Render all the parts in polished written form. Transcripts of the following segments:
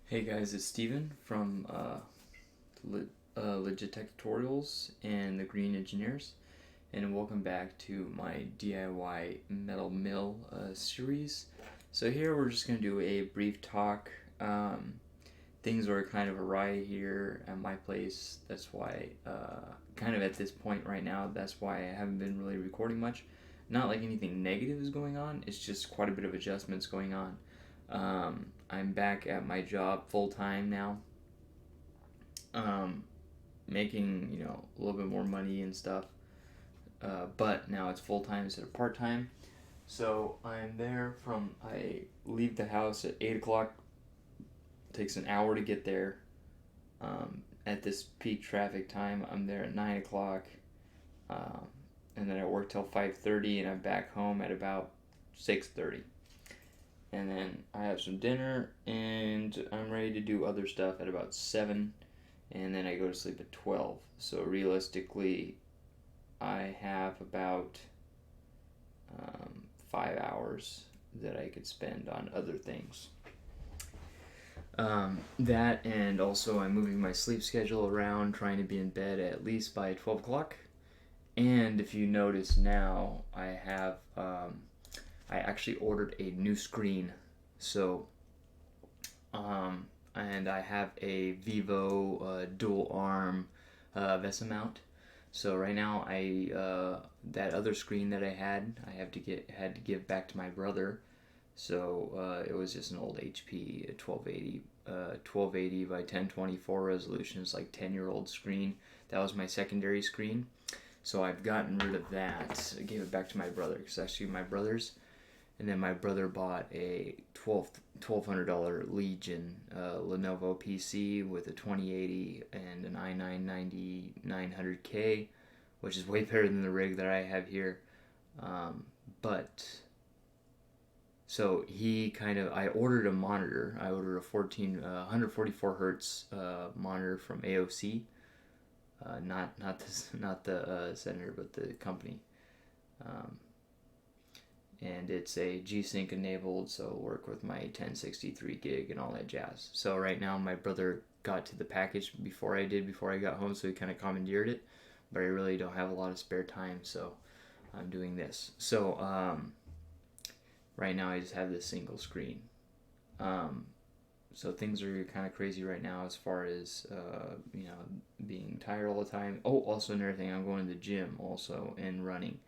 Hey guys, it's Steven from Legit Tech Tutorials and the Green Engineers, and welcome back to my DIY metal mill series. So here we're just going to do a brief talk. Things are kind of awry here at my place. That's why, kind of at this point right now, that's why I haven't been really recording much. Not like anything negative is going on, it's just quite a bit of adjustments going on. I'm back at my job full time now, um, making a little bit more money and stuff. But now it's full time instead of part time. So I'm there from I leave the house at 8 o'clock. It takes an hour to get there. At this peak traffic time, I'm there at 9 o'clock, um, and then I work till 5:30, and I'm back home at about 6:30. And then I have some dinner, and I'm ready to do other stuff at about 7, and then I go to sleep at 12. So realistically, I have about 5 hours that I could spend on other things. That, and also I'm moving my sleep schedule around, trying to be in bed at least by 12 o'clock. And if you notice now, I actually ordered a new screen. So, and I have a Vivo dual arm VESA mount. So right now, that other screen that I had to give back to my brother. So it was just an old HP 1280 by 1024 resolution. It's like 10-year-old screen. That was my secondary screen. So I've gotten rid of that. I gave it back to my brother because it's actually my brother's. And then my brother bought a $1,200 Legion Lenovo PC with a 2080 and an i9 9900K, which is way better than the rig that I have here. But so I ordered a monitor. I ordered a 144 hertz monitor from AOC. Not the senator, but the company. And it's a G-Sync enabled, so it'll work with my 1063 gig and all that jazz. So right now my brother got to the package before I got home, so he kind of commandeered it, but I really don't have a lot of spare time, so I'm doing this. So right now I just have this single screen. So things are kind of crazy right now as far as being tired all the time. Oh, also another thing, I'm going to the gym also and running.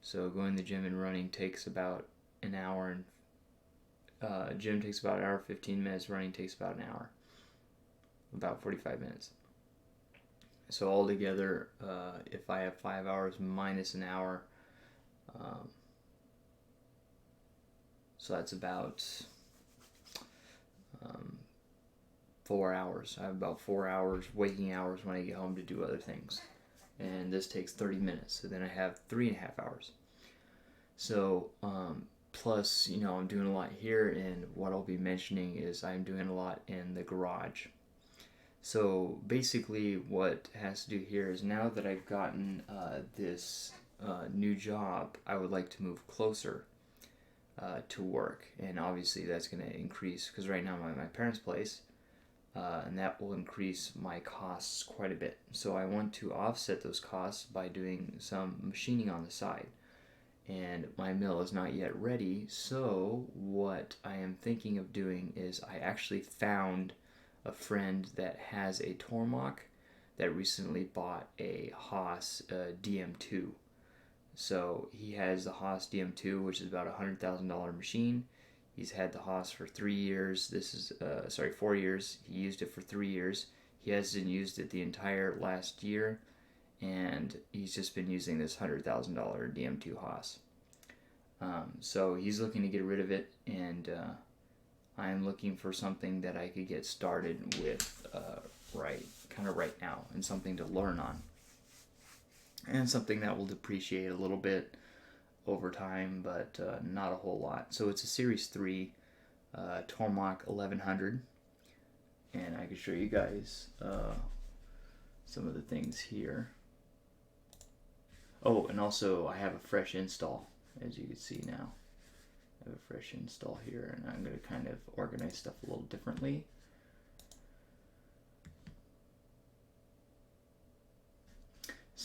So going to the gym and running takes about an hour, and gym takes about an hour 15 minutes. Running takes about an hour, about 45 minutes. So altogether, if I have 5 hours minus an hour, so that's about 4 hours. I have about 4 hours waking hours when I get home to do other things. And this takes 30 minutes. So then I have 3.5 hours. So, plus, I'm doing a lot here, and what I'll be mentioning is I'm doing a lot in the garage. So basically what has to do here is now that I've gotten this new job, I would like to move closer to work. And obviously that's going to increase, because right now I'm at my parents' place, and that will increase my costs quite a bit. So I want to offset those costs by doing some machining on the side. And my mill is not yet ready, so what I am thinking of doing is I actually found a friend that has a Tormach that recently bought a Haas DM2. So he has the Haas DM2, which is about a $100,000 machine. He's had the Haas for 3 years. 4 years. He used it for 3 years. He hasn't used it the entire last year, and he's just been using this $100,000 DM2 Haas. So he's looking to get rid of it, and I'm looking for something that I could get started with right now, and something to learn on, and something that will depreciate a little bit over time, but not a whole lot. So it's a Series 3 Tormach 1100, and I can show you guys some of the things here. Oh, and also I have a fresh install, as you can see now. I have a fresh install here, and I'm going to kind of organize stuff a little differently.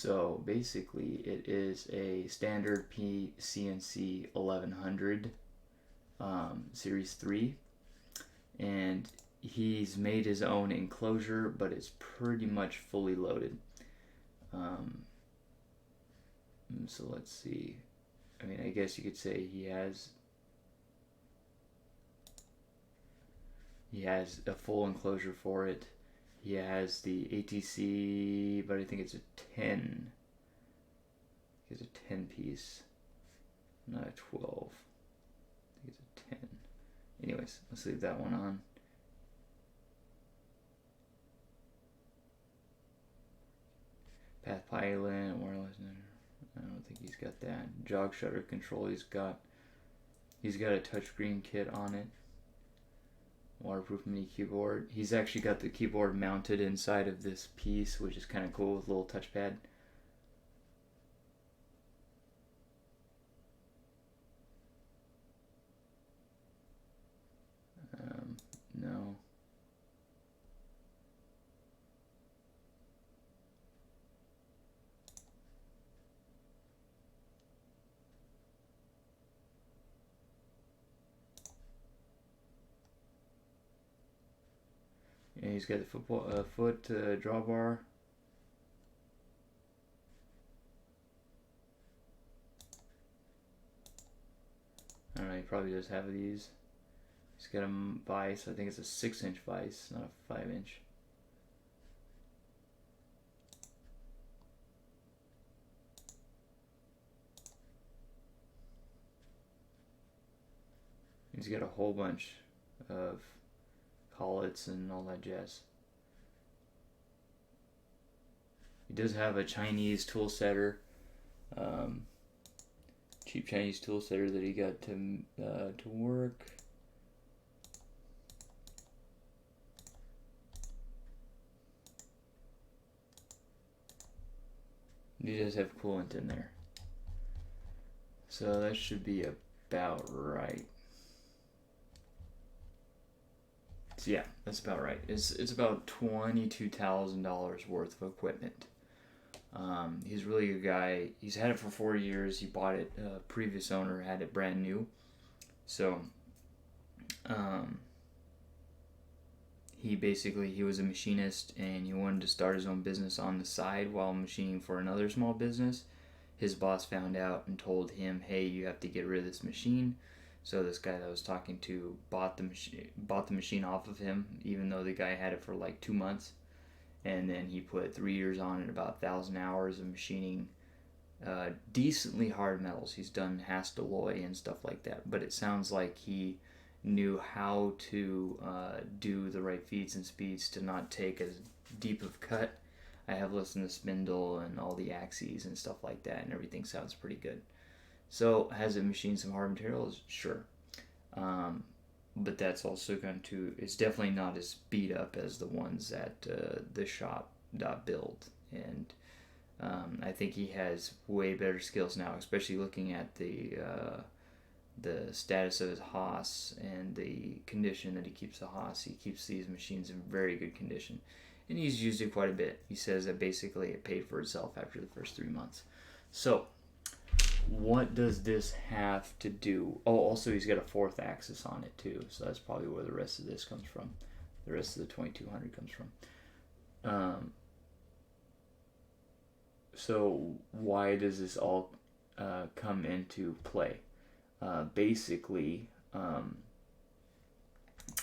So basically, it is a standard CNC 1100 Series 3, and he's made his own enclosure, but it's pretty much fully loaded. So let's see. I mean, I guess you could say he has a full enclosure for it. He has the ATC, but I think it's a 10. It's a 10 piece, not a 12. I think it's a 10. Anyways, let's leave that one on. Path Pilot, wireless. I don't think he's got that. Jog shutter control. He's got a touchscreen kit on it. Waterproof mini keyboard. He's actually got the keyboard mounted inside of this piece, which is kind of cool with a little touchpad. No. Yeah, he's got the foot drawbar. I don't know, he probably does have these. He's got a vise. I think it's a 6-inch vise, not a 5-inch. He's got a whole bunch of collets and all that jazz. He does have a Chinese tool setter, cheap Chinese tool setter that he got to work. He does have coolant in there, so that should be about right. So yeah, that's about right. It's about $22,000 worth of equipment. He's really a good guy. He's had it for 4 years. He bought it. Previous owner had it brand new. So he was a machinist, and he wanted to start his own business on the side while machining for another small business. His boss found out and told him, "Hey, you have to get rid of this machine." So this guy that I was talking to bought the machine off of him, even though the guy had it for like 2 months, and then he put 3 years on it, about 1,000 hours of machining decently hard metals. He's done Hastelloy and stuff like that, but it sounds like he knew how to do the right feeds and speeds to not take as deep of cut. I have listened to Spindle and all the axes and stuff like that, and everything sounds pretty good. So, has it machined some hard materials? Sure. But that's also going to, it's definitely not as beat up as the ones at the shop.build. And I think he has way better skills now, especially looking at the status of his Haas and the condition that he keeps the Haas. He keeps these machines in very good condition. And he's used it quite a bit. He says that basically it paid for itself after the first 3 months. So, what does this have to do? Oh, also he's got a 4th axis on it too, so that's probably where the rest of this comes from. The rest of the 2200 comes from. So why does this all come into play? Basically, I'm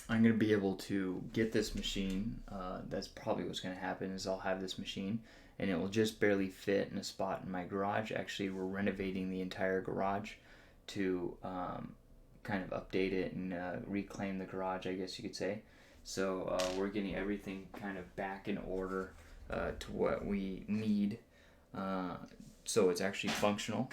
going to be able to get this machine. That's probably what's going to happen is I'll have this machine, and it will just barely fit in a spot in my garage. Actually, we're renovating the entire garage to kind of update it and reclaim the garage, I guess you could say. So we're getting everything kind of back in order to what we need. So it's actually functional.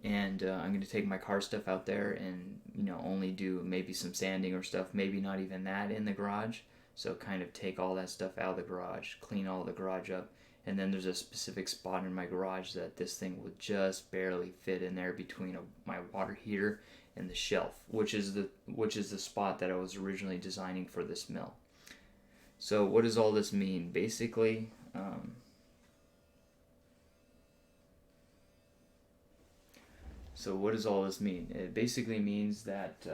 And I'm going to take my car stuff out there and, only do maybe some sanding or stuff, maybe not even that in the garage. So kind of take all that stuff out of the garage, clean all the garage up. And then there's a specific spot in my garage that this thing will just barely fit in there between my water heater and the shelf, which is the spot that I was originally designing for this mill. So what does all this mean? Basically, So what does all this mean? It basically means that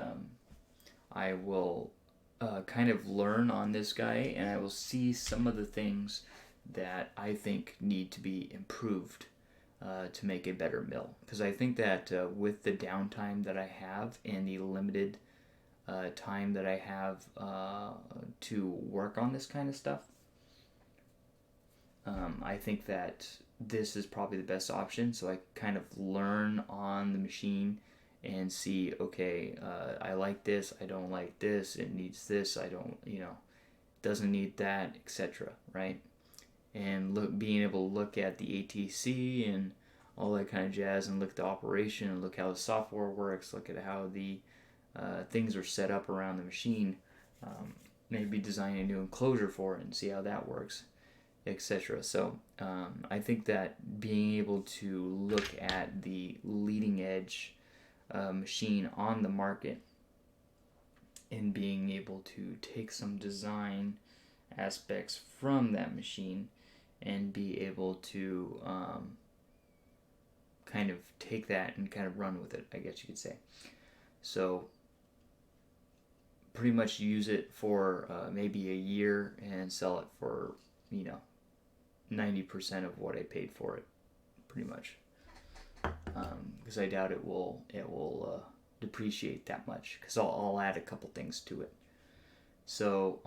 I will kind of learn on this guy, and I will see some of the things that I think need to be improved to make a better mill. Because I think that with the downtime that I have and the limited time that I have to work on this kind of stuff, I think that this is probably the best option. So I kind of learn on the machine and see, okay, I like this, I don't like this, it needs this, I don't, doesn't need that, etc. Right? And being able to look at the ATC and all that kind of jazz, and look at the operation, and look how the software works, look at how the things are set up around the machine, maybe design a new enclosure for it and see how that works, etc. So I think that being able to look at the leading edge machine on the market and being able to take some design aspects from that machine and be able to kind of take that and kind of run with it, I guess you could say. So pretty much use it for maybe a year and sell it for 90% of what I paid for it, pretty much, because I doubt it will depreciate that much, because I'll add a couple things to it. So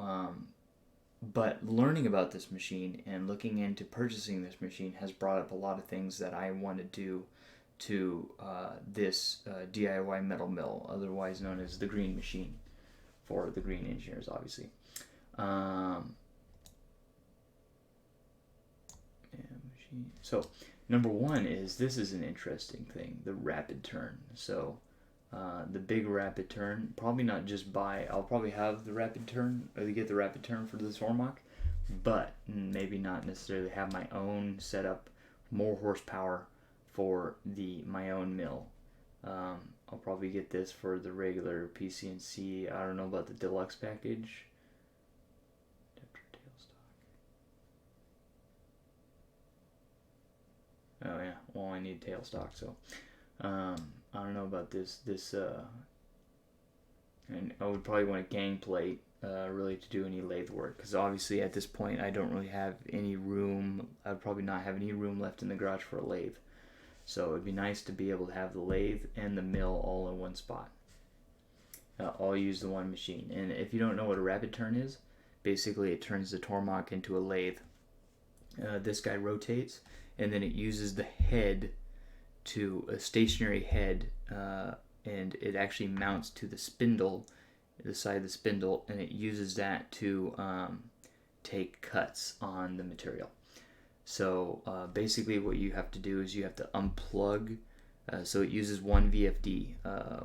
but learning about this machine and looking into purchasing this machine has brought up a lot of things that I want to do to this DIY metal mill, otherwise known as the Green Machine, for the Green Engineers, obviously. So number one is, this is an interesting thing, the rapid turn. So the big rapid turn, probably not just I'll probably have the rapid turn, or get the rapid turn for the Tormach, but maybe not necessarily have my own setup, more horsepower for my own mill. I'll probably get this for the regular PCNC. I don't know about the deluxe package. Oh yeah, well, I need tailstock, so I don't know about this. And I would probably want a gang plate really to do any lathe work, because obviously at this point I don't really have any room. I'd probably not have any room left in the garage for a lathe. So it'd be nice to be able to have the lathe and the mill all in one spot. I'll use the one machine. And if you don't know what a rapid turn is, basically it turns the Tormach into a lathe. This guy rotates, and then it uses the head to a stationary head, and it actually mounts to the spindle, the side of the spindle, and it uses that to take cuts on the material. So basically what you have to do is you have to unplug. So it uses one VFD,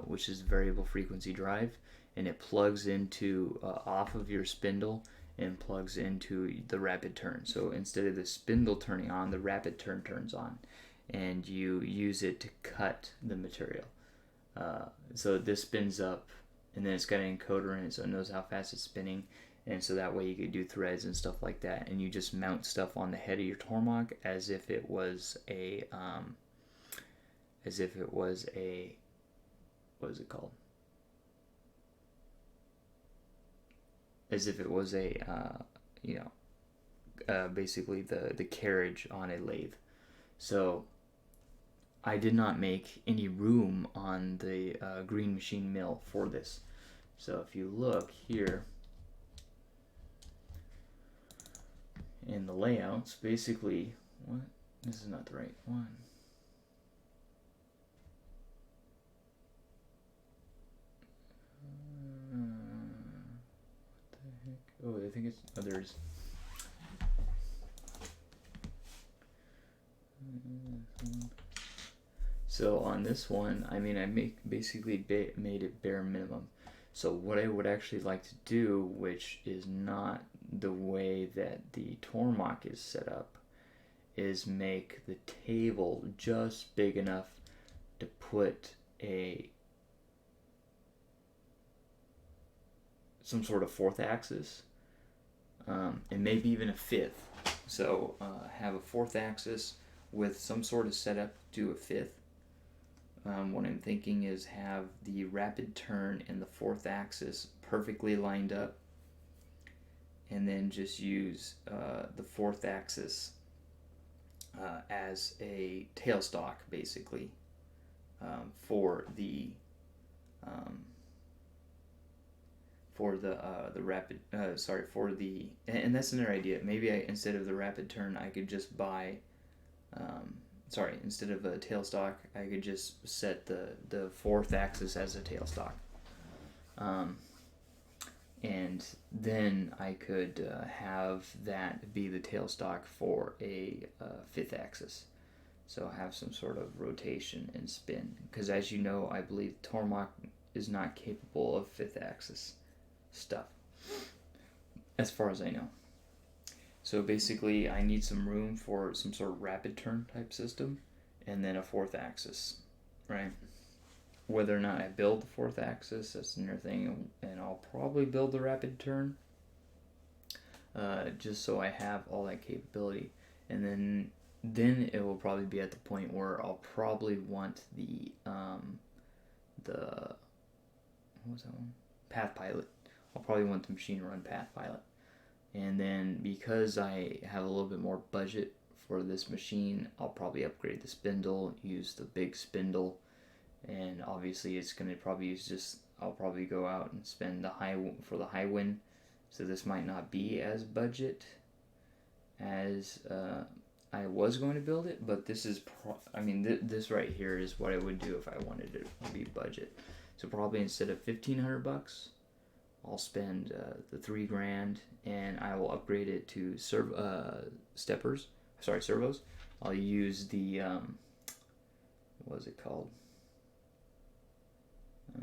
which is variable frequency drive, and it plugs into off of your spindle and plugs into the rapid turn. So instead of the spindle turning on, the rapid turn turns on, and you use it to cut the material. So this spins up, and then it's got an encoder in it, so it knows how fast it's spinning, and so that way you could do threads and stuff like that, and you just mount stuff on the head of your Tormach as if it was a what is it called? As if it was a basically the carriage on a lathe. So I did not make any room on the Green Machine mill for this. So if you look here in the layouts, basically, what? This is not the right one. What the heck? Oh, I think it's, oh, there's. So on this one, I mean, I basically made it bare minimum. So what I would actually like to do, which is not the way that the Tormach is set up, is make the table just big enough to put some sort of fourth axis, and maybe even a fifth. So have a fourth axis with some sort of setup, do a fifth. what I'm thinking is have the rapid turn and the fourth axis perfectly lined up, and then just use the fourth axis as a tailstock, basically, for the rapid for the, and that's another idea. Maybe instead of the rapid turn, I could just buy instead of a tailstock, I could just set the fourth axis as a tailstock, and then I could have that be the tailstock for a fifth axis. So have some sort of rotation and spin, because as you know, I believe Tormach is not capable of fifth axis stuff, as far as I know. So basically, I need some room for some sort of rapid turn type system, and then a fourth axis, right? Whether or not I build the fourth axis, that's another thing, and I'll probably build the rapid turn, just so I have all that capability, and then it will probably be at the point where I'll probably want the what was that one? Path Pilot. I'll probably want the machine run Path Pilot. And then because I have a little bit more budget for this machine, I'll probably upgrade the spindle, use the big spindle, and obviously it's going to probably use I'll probably go out and spend the Highwind, so this might not be as budget as I was going to build it, but this is, this right here is what I would do if I wanted it to be budget. So probably instead of $1,500, I'll spend the $3,000, and I will upgrade it to servos. I'll use the what is it called? The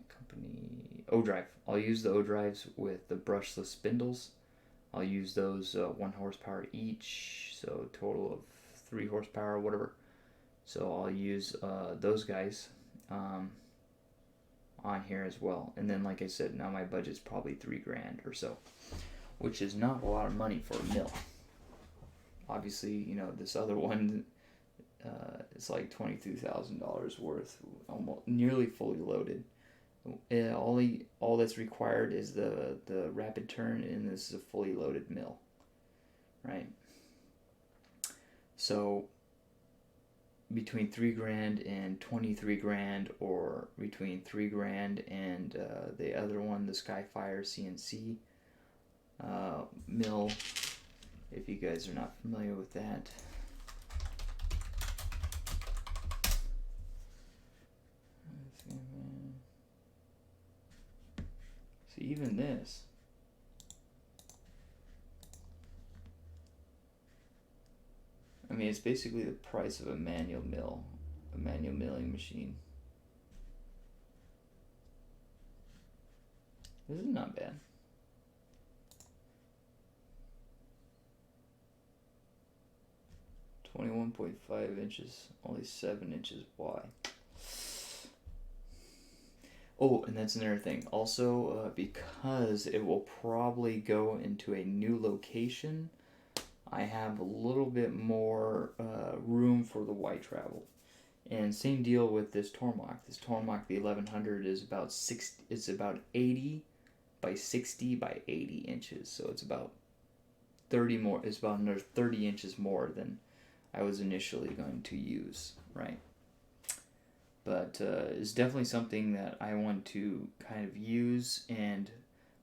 company O-Drive. I'll use the O-Drives with the brushless spindles. I'll use those 1 horsepower each, so total of 3 horsepower, whatever. So I'll use those guys on here as well. And then, like I said, now my budget's probably $3,000 or so, which is not a lot of money for a mill. Obviously, this other one, it's like $22,000 worth, almost nearly fully loaded. All that's required is the rapid turn, and this is a fully loaded mill, right? So between $3,000 and $23,000, or between $3,000 and the other one, the Skyfire CNC mill, if you guys are not familiar with that. See, even this, it's basically the price of a manual milling machine. This is not bad. .5 inches, only 7 inches wide. Oh, and that's another thing. Also, because it will probably go into a new location, I have a little bit more room for the white travel. And same deal with this Tormach. This Tormach, the 1100, is about 80 by 60 by 80 inches. So it's about 30 more. It's about another 30 inches more than I was initially going to use, right? But it's definitely something that I want to kind of use, and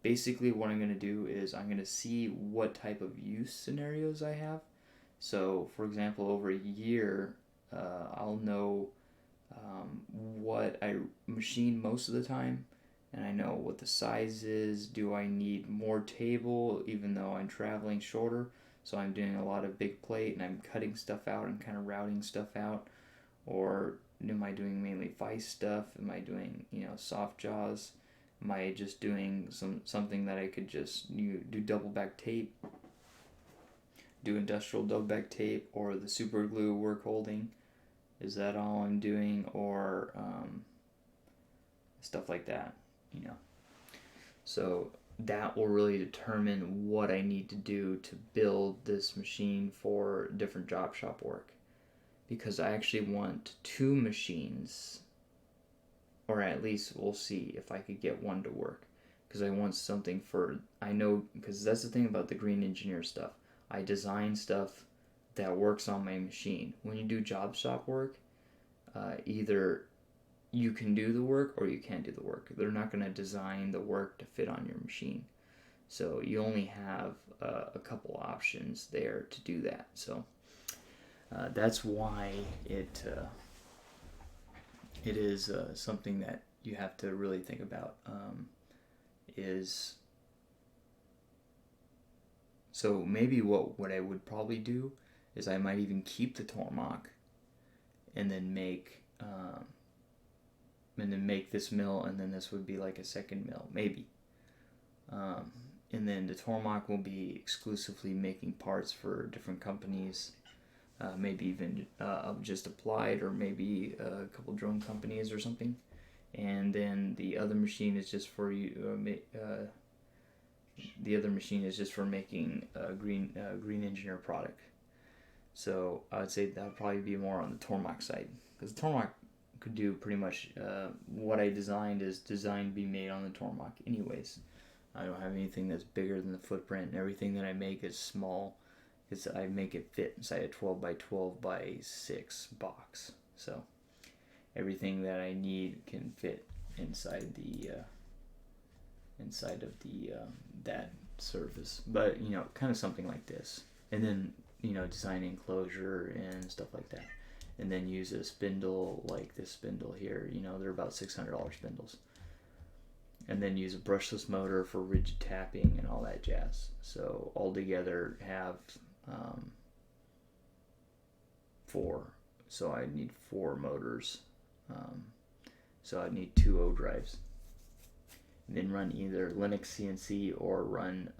basically what I'm going to do is I'm going to see what type of use scenarios I have. So, for example, over a year, I'll know what I machine most of the time, and I know what the size is. Do I need more table even though I'm traveling shorter? So I'm doing a lot of big plate and I'm cutting stuff out and kind of routing stuff out. Or am I doing mainly vise stuff? Am I doing, soft jaws? Am I just doing something that I could just do double back tape, do industrial double back tape, or the super glue work holding? Is that all I'm doing? Or stuff like that, So that will really determine what I need to do to build this machine for different job shop work. because I actually want 2 machines, or at least we'll see if I could get one to work, because I want something for, I know, because that's the thing about the green engineer stuff. I design stuff that works on my machine. When you do job shop work, either you can do the work or you can't do the work. They're not going to design the work to fit on your machine. So you only have a couple options there to do that. So that's why it is something that you have to really think about. So maybe what I would probably do is I might even keep the Tormach and then make this mill, and then this would be like a second mill, maybe. And then the Tormach will be exclusively making parts for different companies, maybe even just Applied, or maybe a couple drone companies or something. And then the other machine is just for making a green engineer product. So I would say that would probably be more on the Tormach side, because the Tormach could do pretty much what I designed is designed to be made on the Tormach anyways. I don't have anything that's bigger than the footprint, and everything that I make is small. I make it fit inside a 12 by 12 by 6 box. So everything that I need can fit inside of that surface. But kind of something like this, and then design enclosure and stuff like that, and then use a spindle like this spindle here. They're about $600 spindles. And then use a brushless motor for rigid tapping and all that jazz. So altogether have 4. So I need 4 motors. So I need 2 O drives. And then run either Linux CNC or run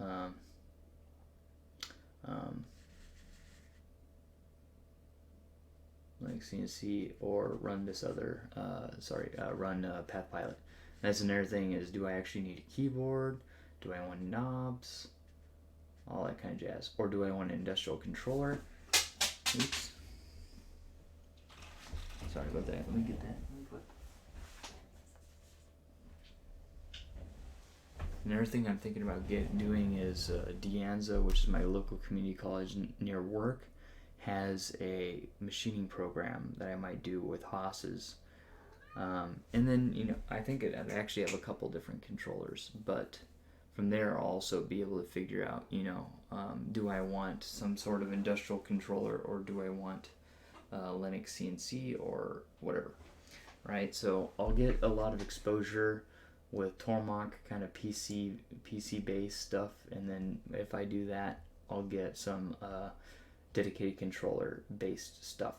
Linux CNC or run this other run PathPilot. That's another thing, is do I actually need a keyboard? Do I want knobs? All that kind of jazz. Or do I want an industrial controller? Oops. Sorry about that. Let me get that. Another thing I'm thinking about doing is De Anza, which is my local community college near work, has a machining program that I might do with Haas's. And then, I think I actually have a couple different controllers, but from there I'll also be able to figure out, do I want some sort of industrial controller, or do I want Linux CNC or whatever, right? So I'll get a lot of exposure with Tormach, kind of PC based stuff, and then if I do that, I'll get some dedicated controller based stuff.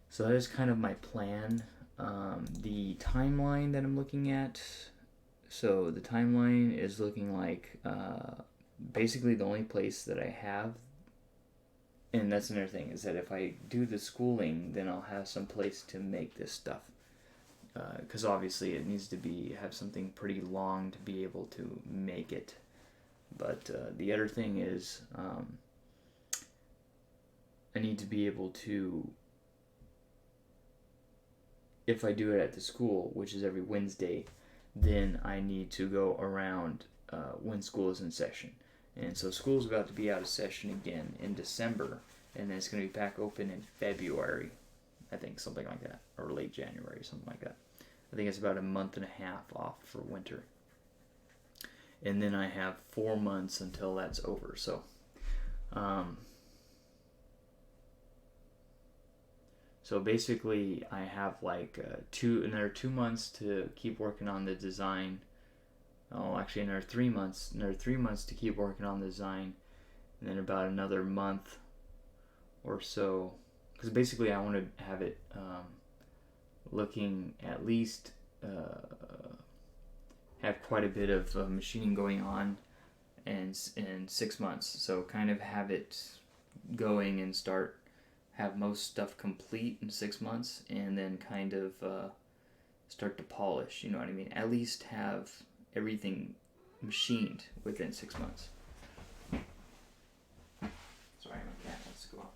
So that is kind of my plan. The timeline that I'm looking at, so the timeline is looking like basically the only place that I have, and that's another thing, is that if I do the schooling, then I'll have some place to make this stuff. Because obviously it needs to have something pretty long to be able to make it. But the other thing is I need to be able to, if I do it at the school, which is every Wednesday, then I need to go around when school is in session. And so school's about to be out of session again in December, and then it's going to be back open in February, I think, something like that, or late January, something like that. I think it's about a month and a half off for winter. And then I have 4 months until that's over. So, so basically I have like another 2 months to keep working on the design. Oh, actually another 3 months. Another 3 months to keep working on the design. And then about another month or so. Because basically I want to have it looking at least have quite a bit of machining going on in 6 months. So kind of have it going and have most stuff complete in 6 months, and then kind of start to polish, you know what I mean? At least have everything machined within 6 months. Sorry about that. Come on.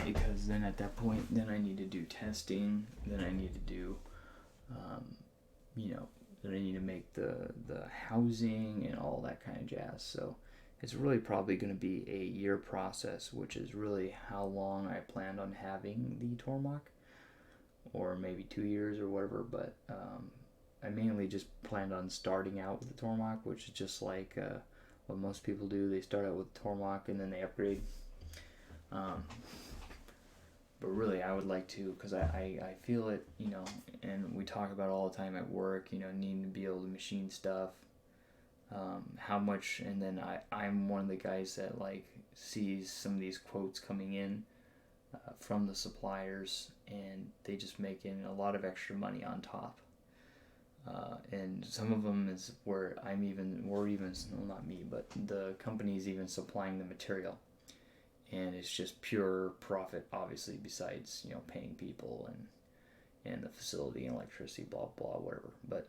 Because then at that point, then I need to do testing, then I need to do, then I need to make the housing and all that kind of jazz. So it's really probably going to be a year process, which is really how long I planned on having the Tormach, or maybe 2 years or whatever. But I mainly just planned on starting out with the Tormach, which is just like what most people do. They start out with the Tormach and then they upgrade. But really, I would like to, because I feel it, and we talk about it all the time at work, needing to be able to machine stuff, how much, and then I'm one of the guys that, like, sees some of these quotes coming in from the suppliers, and they just make in a lot of extra money on top. And some of them is where well, not me, but the company's even supplying the material. And it's just pure profit, obviously, besides, paying people and the facility and electricity, blah, blah, whatever. But,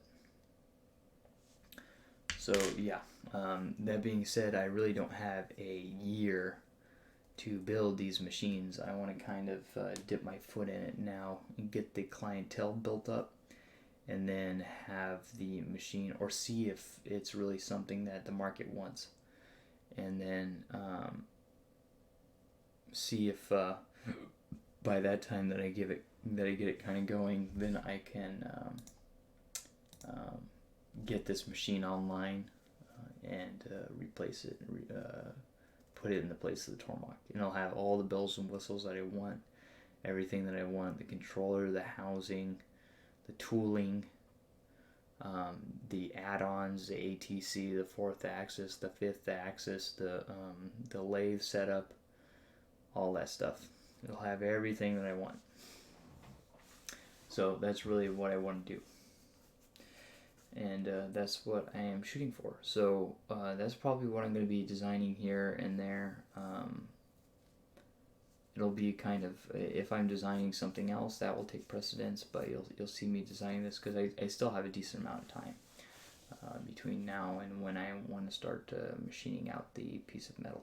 so, yeah. That being said, I really don't have a year to build these machines. I want to kind of dip my foot in it now and get the clientele built up, and then have the machine, or see if it's really something that the market wants. And then see if by that time that I get it kind of going, then I can get this machine online and replace it, put it in the place of the Tormach, and I'll have all the bells and whistles that I want, everything that I want: the controller, the housing, the tooling, the add-ons, the ATC, the 4th axis, the 5th axis, the lathe setup, all that stuff. It'll have everything that I want. So that's really what I want to do. And that's what I am shooting for. So that's probably what I'm going to be designing here and there. It'll be kind of, if I'm designing something else, that will take precedence, but you'll see me designing this, because I still have a decent amount of time between now and when I want to start machining out the piece of metal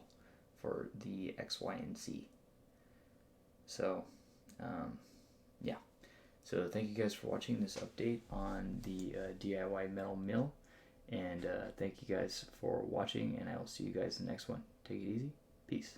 for the X, Y, and Z. So, yeah. So thank you guys for watching this update on the DIY metal mill, and thank you guys for watching, and I will see you guys in the next one. Take it easy. Peace.